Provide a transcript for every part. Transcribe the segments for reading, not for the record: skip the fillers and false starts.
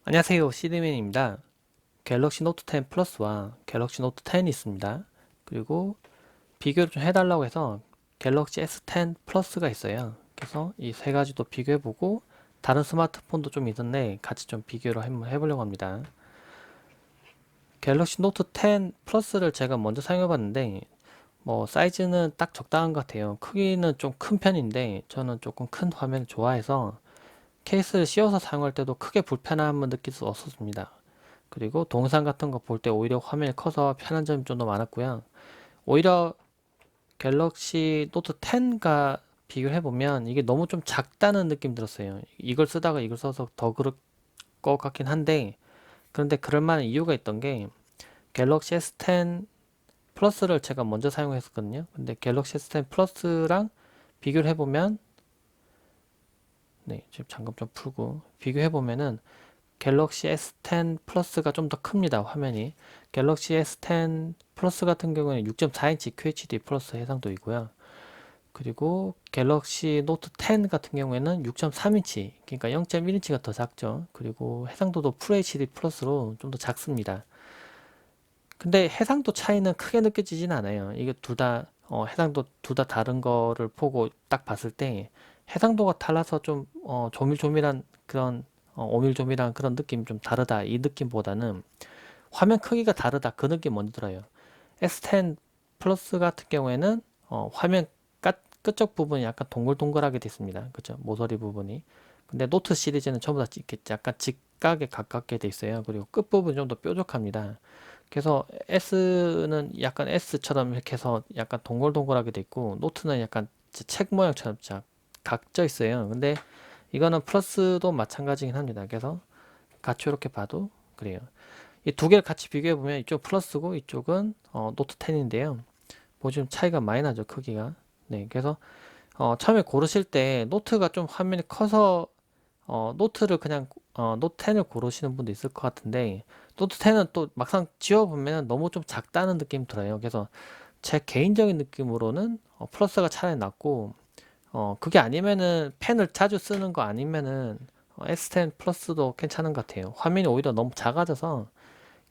안녕하세요, 시드맨입니다. 갤럭시 노트 10 플러스와 갤럭시 노트 10이 있습니다. 그리고 비교를 좀 해달라고 해서 갤럭시 S10 플러스가 있어요. 그래서 이 세 가지도 비교해보고 다른 스마트폰도 좀 있는데 같이 좀 비교를 한번 해보려고 합니다. 갤럭시 노트 10 플러스를 제가 먼저 사용해봤는데 뭐 사이즈는 딱 적당한 것 같아요. 크기는 좀 큰 편인데 저는 조금 큰 화면을 좋아해서 케이스를 씌워서 사용할 때도 크게 불편함을 느낄 수 없었습니다. 그리고 동영상 같은 거 볼 때 오히려 화면이 커서 편한 점이 좀 더 많았고요. 오히려 갤럭시 노트 10과 비교해보면 이게 너무 좀 작다는 느낌 들었어요. 이걸 쓰다가 이걸 써서 더 그럴 것 같긴 한데, 그런데 그럴 만한 이유가 있던 게 갤럭시 S10 플러스를 제가 먼저 사용했었거든요. 근데 갤럭시 S10 플러스랑 비교를 해보면, 네, 지금 잠깐 좀 풀고 비교해보면은 갤럭시 S10 플러스가 좀 더 큽니다. 화면이. 갤럭시 S10 플러스 같은 경우는 6.4인치 QHD 플러스 해상도이고요. 그리고 갤럭시 노트 10 같은 경우에는 6.3인치, 그러니까 0.1인치가 더 작죠. 그리고 해상도도 FHD 플러스로 좀 더 작습니다. 근데 해상도 차이는 크게 느껴지진 않아요. 이게 둘 다, 해상도 둘 다 다른 거를 보고 딱 봤을 때 해상도가 달라서 좀, 조밀조밀한 그런, 오밀조밀한 그런 느낌이 좀 다르다. 이 느낌보다는 화면 크기가 다르다. 그 느낌 먼저 들어요. S10 플러스 같은 경우에는, 화면 끝쪽 부분이 약간 동글동글하게 돼 있습니다. 그죠? 모서리 부분이. 근데 노트 시리즈는 전부 다 이렇게 약간 직각에 가깝게 돼 있어요. 그리고 끝부분이 좀 더 뾰족합니다. 그래서 S는 약간 S처럼 이렇게 해서 약간 동글동글하게 돼 있고 노트는 약간 책 모양처럼 각져 있어요. 근데 이거는 플러스도 마찬가지긴 합니다. 그래서 같이 이렇게 봐도 그래요. 이 두 개를 같이 비교해 보면 이쪽 플러스고 이쪽은 노트 10인데요. 보시면 차이가 많이 나죠, 크기가. 네, 그래서 처음에 고르실 때 노트가 좀 화면이 커서 노트를 그냥 노트 10을 고르시는 분도 있을 것 같은데 노트 10은 또 막상 지워보면 너무 좀 작다는 느낌 들어요. 그래서 제 개인적인 느낌으로는 플러스가 차라리 낫고 그게 아니면은 펜을 자주 쓰는 거 아니면은 S10 플러스도 괜찮은 것 같아요. 화면이 오히려 너무 작아져서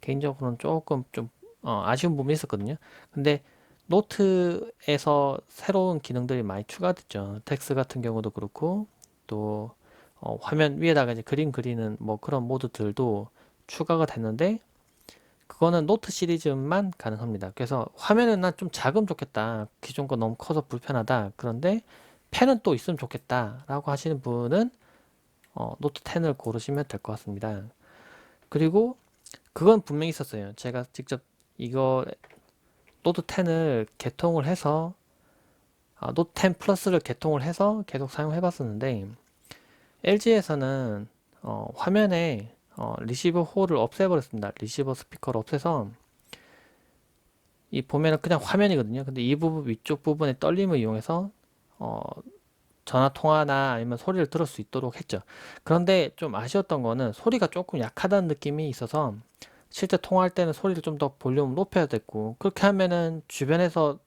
개인적으로는 조금 좀 아쉬운 부분이 있었거든요. 근데 노트에서 새로운 기능들이 많이 추가됐죠. 텍스트 같은 경우도 그렇고 또 화면 위에다가 이제 그림 그리는 뭐 그런 모드들도 추가가 됐는데 그거는 노트 시리즈만 가능합니다. 그래서 화면은 난 좀 작으면 좋겠다. 기존 거 너무 커서 불편하다. 그런데 펜은 또 있으면 좋겠다. 라고 하시는 분은 노트 10을 고르시면 될 것 같습니다. 그리고 그건 분명히 있었어요. 제가 직접 이거 노트 10을 개통을 해서 노트 10 플러스를 개통을 해서 계속 사용해 봤었는데 LG에서는 화면에 리시버 홀을 없애버렸습니다. 리시버 스피커를 없애서 이 보면은 그냥 화면이거든요. 근데 이 부분 위쪽 부분의 떨림을 이용해서 어, 전화 통화나 아니면 소리를 들을 수 있도록 했죠. 그런데 좀 아쉬웠던 거는 소리가 조금 약하다는 느낌이 있어서 실제 통화할 때는 소리를 좀 더 볼륨을 높여야 됐고 그렇게 하면은 주변에서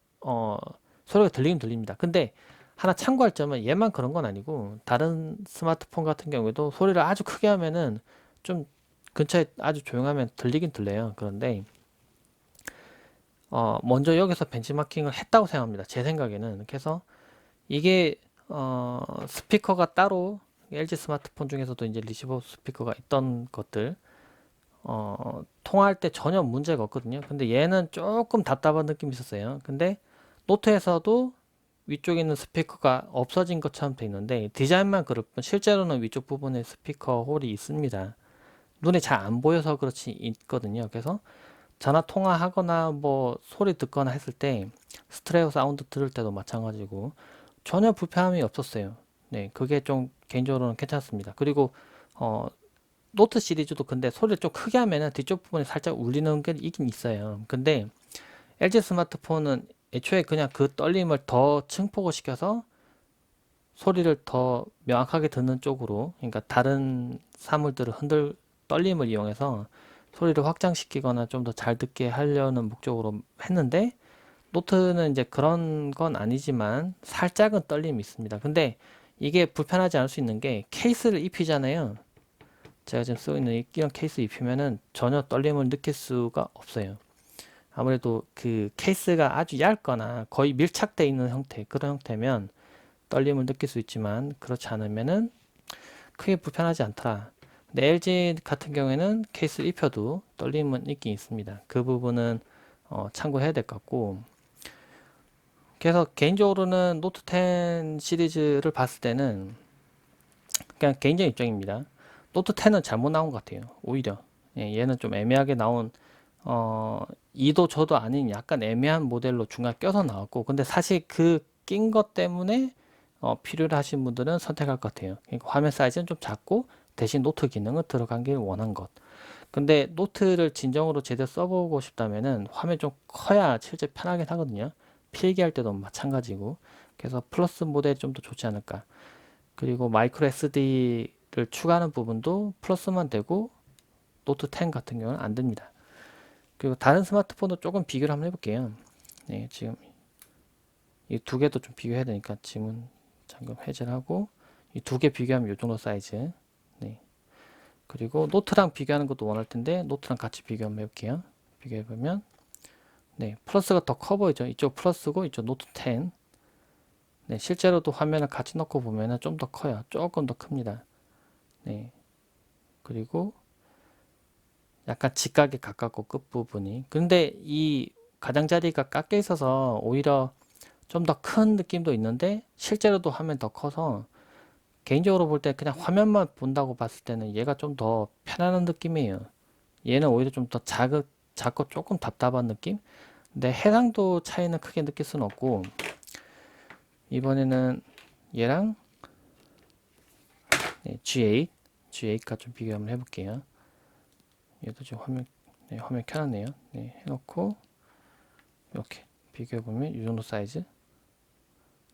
소리가 들리긴 들립니다. 근데 하나 참고할 점은 얘만 그런 건 아니고 다른 스마트폰 같은 경우에도 소리를 아주 크게 하면은 좀 근처에 아주 조용하면 들리긴 들려요. 그런데 먼저 여기서 벤치마킹을 했다고 생각합니다. 제 생각에는. 그래서 이게 스피커가 따로 LG 스마트폰 중에서도 이제 리시버 스피커가 있던 것들 통화할 때 전혀 문제가 없거든요. 근데 얘는 조금 답답한 느낌이 있었어요. 근데 노트에서도 위쪽에 있는 스피커가 없어진 것처럼 돼 있는데 디자인만 그럴 뿐 실제로는 위쪽 부분에 스피커 홀이 있습니다. 눈에 잘 안 보여서 그렇지 있거든요. 그래서 전화 통화하거나 뭐 소리 듣거나 했을 때 스트레오 사운드 들을 때도 마찬가지고 전혀 불편함이 없었어요. 네, 그게 좀 개인적으로는 괜찮습니다. 그리고 어, 노트 시리즈도 근데 소리를 좀 크게 하면은 뒤쪽 부분이 살짝 울리는 게 있긴 있어요. 근데 LG 스마트폰은 애초에 그냥 그 떨림을 더 증폭을 시켜서 소리를 더 명확하게 듣는 쪽으로, 그러니까 다른 사물들을 떨림을 이용해서 소리를 확장시키거나 좀 더 잘 듣게 하려는 목적으로 했는데 노트는 이제 그런 건 아니지만 살짝은 떨림이 있습니다. 근데 이게 불편하지 않을 수 있는 게 케이스를 입히잖아요. 제가 지금 쓰고 있는 이런 케이스 입히면은 전혀 떨림을 느낄 수가 없어요. 아무래도 그 케이스가 아주 얇거나 거의 밀착되어 있는 형태, 그런 형태면 떨림을 느낄 수 있지만 그렇지 않으면은 크게 불편하지 않더라. 근데 LG 같은 경우에는 케이스를 입혀도 떨림은 있긴 있습니다. 그 부분은 참고해야 될 것 같고, 그래서 개인적으로는 노트 10 시리즈를 봤을 때는 그냥 개인적인 입장입니다. 노트 10은 잘못 나온 것 같아요. 오히려 얘는 좀 애매하게 나온, 이도 저도 아닌 약간 애매한 모델로 중간에 껴서 나왔고, 근데 사실 그 낀 것 때문에 필요로 하신 분들은 선택할 것 같아요. 그러니까 화면 사이즈는 좀 작고 대신 노트 기능은 들어간 게 원한 것. 근데 노트를 진정으로 제대로 써보고 싶다면은 화면 좀 커야 실제 편하긴 하거든요. 필기할 때도 마찬가지고. 그래서 플러스 모델이 좀 더 좋지 않을까. 그리고 마이크로 SD를 추가하는 부분도 플러스만 되고 노트 10 같은 경우는 안 됩니다. 그리고 다른 스마트폰도 조금 비교를 한번 해볼게요. 네, 지금 이 두 개도 좀 비교해야 되니까 지문 잠금 해제를 하고 이 두 개 비교하면 이 정도 사이즈. 네. 그리고 노트랑 비교하는 것도 원할 텐데 노트랑 같이 비교 한번 해볼게요. 비교해보면 네, 플러스가 더 커 보이죠. 이쪽 플러스고 이쪽 노트 10. 네, 실제로도 화면을 같이 넣고 보면은 좀 더 커요. 조금 더 큽니다. 네. 그리고 약간 직각에 가깝고 끝부분이. 근데 이 가장자리가 깎여 있어서 오히려 좀 더 큰 느낌도 있는데 실제로도 화면 더 커서 개인적으로 볼 때 그냥 화면만 본다고 봤을 때는 얘가 좀 더 편안한 느낌이에요. 얘는 오히려 좀 더 작고 조금 답답한 느낌? 근데 해상도 차이는 크게 느낄 수는 없고 이번에는 얘랑 네, G8과 좀 비교 한번 해볼게요. 얘도 지금 화면 네, 화면 켜놨네요. 네, 해놓고 이렇게 비교해보면 이 정도 사이즈.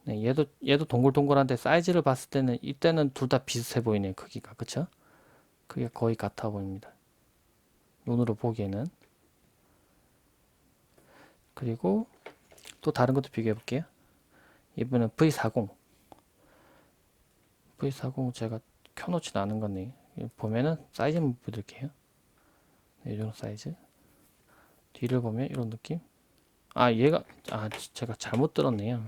네, 얘도 동글동글한데 사이즈를 봤을 때는 이때는 둘 다 비슷해 보이네요. 크기가. 그쵸? 크기가 거의 같아 보입니다. 눈으로 보기에는. 그리고 또 다른 것도 비교해 볼게요. 이번엔 V40. V40 제가 켜놓진 않은 건데 보면은 사이즈 한번 보여드릴게요. 네, 이 정도 사이즈. 뒤를 보면 이런 느낌. 아 얘가 제가 잘못 들었네요.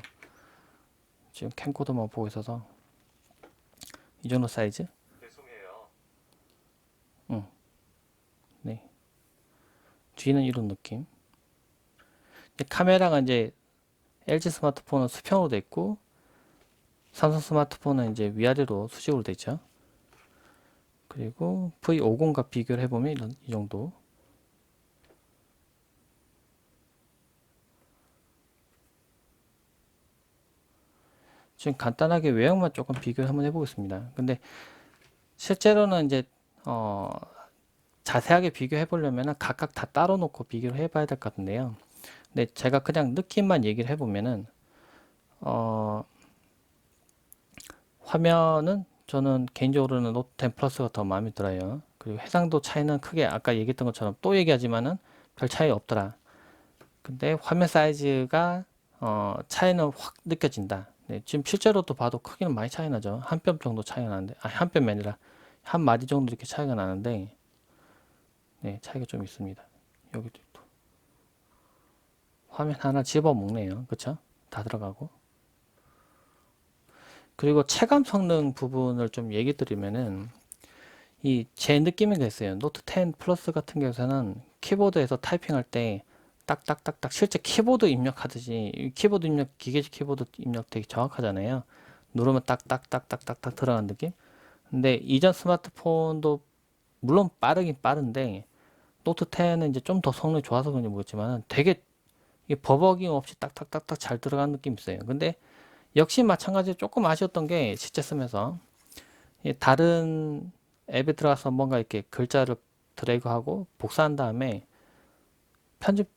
지금 캠코더만 보고 있어서 이 정도 사이즈. 응, 네. 뒤는 이런 느낌. 카메라가 이제 LG 스마트폰은 수평으로 돼 있고 삼성 스마트폰은 이제 위아래로 수직으로 돼 있죠. 그리고 V50과 비교를 해보면 이 정도. 지금 간단하게 외형만 조금 비교를 한번 해보겠습니다. 근데 실제로는 이제 어, 자세하게 비교해 보려면 각각 다 따로 놓고 비교를 해봐야 될 것 같은데요. 근데 제가 그냥 느낌만 얘기를 해보면은 어, 화면은 저는 개인적으로는 노트 10 플러스가 더 마음에 들어요. 그리고 해상도 차이는 크게 아까 얘기했던 것처럼 또 얘기하지만은 별 차이 없더라. 근데 화면 사이즈가 차이는 확 느껴진다. 네, 지금 실제로도 봐도 크기는 많이 차이 나죠. 한 뼘 정도 차이가 나는데, 아니 한 뼘이 아니라 한 마디 정도 이렇게 차이가 나는데, 네, 차이가 좀 있습니다. 여기도 또 화면 하나 집어 먹네요. 그쵸? 다 들어가고. 그리고 체감 성능 부분을 좀 얘기 드리면은 이 제 느낌이 그랬어요. 노트 10 플러스 같은 경우에는 키보드에서 타이핑할 때 딱딱딱딱 실제 키보드 입력하듯이 키보드 입력 기계식 키보드 입력 되게 정확하잖아요. 누르면 딱딱딱딱딱딱 들어가는 느낌. 근데 이전 스마트폰도 물론 빠르긴 빠른데 노트 10은 이제 좀 더 성능이 좋아서 그런지 모르겠지만 되게 이게 버벅임 없이 딱딱딱딱 잘 들어가는 느낌이 있어요. 근데 역시 마찬가지로 조금 아쉬웠던 게 실제 쓰면서 다른 앱에 들어가서 뭔가 이렇게 글자를 드래그하고 복사한 다음에 편집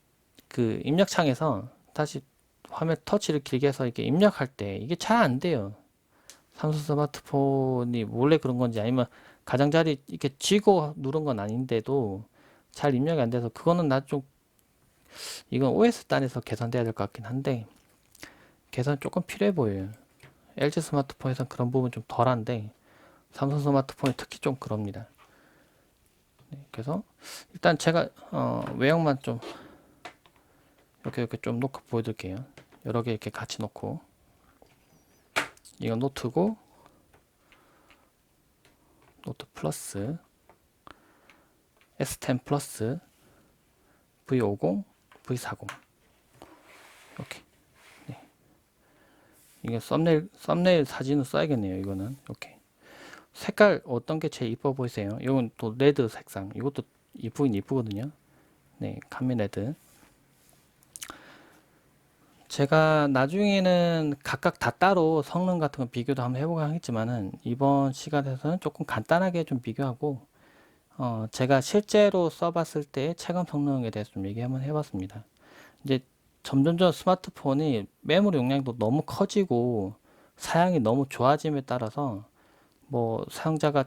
그 입력창에서 다시 화면 터치를 길게 해서 이렇게 입력할 때 이게 잘 안 돼요. 삼성 스마트폰이 원래 그런 건지 아니면 가장자리 이렇게 쥐고 누른 건 아닌데도 잘 입력이 안 돼서 그거는 나 좀 이건 OS 단에서 개선돼야 될 것 같긴 한데 개선 조금 필요해 보여요. LG 스마트폰에선 그런 부분 좀 덜한데 삼성 스마트폰이 특히 좀 그럽니다. 그래서 일단 제가 외형만 좀 이렇게 좀 놓고 보여드릴게요. 여러 개 이렇게 같이 놓고, 이건 노트고, 노트 플러스, S10 플러스, V50, V40 이렇게. 네. 이게 썸네일 사진을 써야겠네요. 이거는 이렇게. 색깔 어떤 게 제일 이뻐 보이세요? 이건 또 레드 색상. 이것도 이쁘긴 이쁘거든요. 네, 카미 레드. 제가 나중에는 각각 다 따로 성능 같은 거 비교도 한번 해보고 하겠지만은 이번 시간에서는 조금 간단하게 좀 비교하고 제가 실제로 써봤을 때 체감 성능에 대해서 좀 얘기 한번 해봤습니다. 이제 점점점 스마트폰이 메모리 용량도 너무 커지고 사양이 너무 좋아짐에 따라서 뭐 사용자가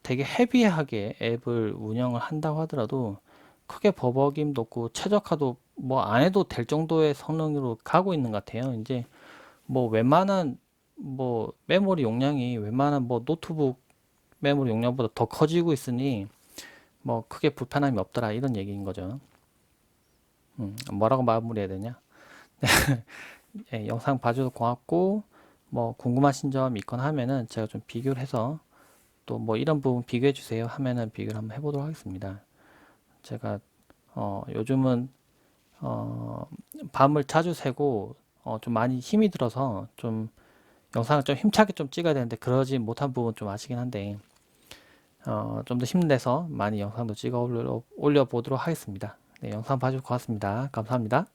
되게 헤비하게 앱을 운영을 한다고 하더라도 크게 버벅임도 없고 최적화도 뭐 안 해도 될 정도의 성능으로 가고 있는 것 같아요. 이제 뭐 웬만한 뭐 메모리 용량이 웬만한 뭐 노트북 메모리 용량보다 더 커지고 있으니 뭐 크게 불편함이 없더라 이런 얘기인 거죠. 뭐라고 마무리해야 되냐? 예, 영상 봐줘서 고맙고 뭐 궁금하신 점 있거나 하면은 제가 좀 비교를 해서 또 뭐 이런 부분 비교해 주세요 하면은 비교를 한번 해보도록 하겠습니다. 제가 요즘은 밤을 자주 새고 좀 많이 힘이 들어서 좀 영상을 좀 힘차게 좀 찍어야 되는데 그러지 못한 부분 좀 아시긴 한데 좀 더 힘내서 많이 영상도 찍어 올려 보도록 하겠습니다. 네, 영상 봐주셔서 고맙습니다. 감사합니다.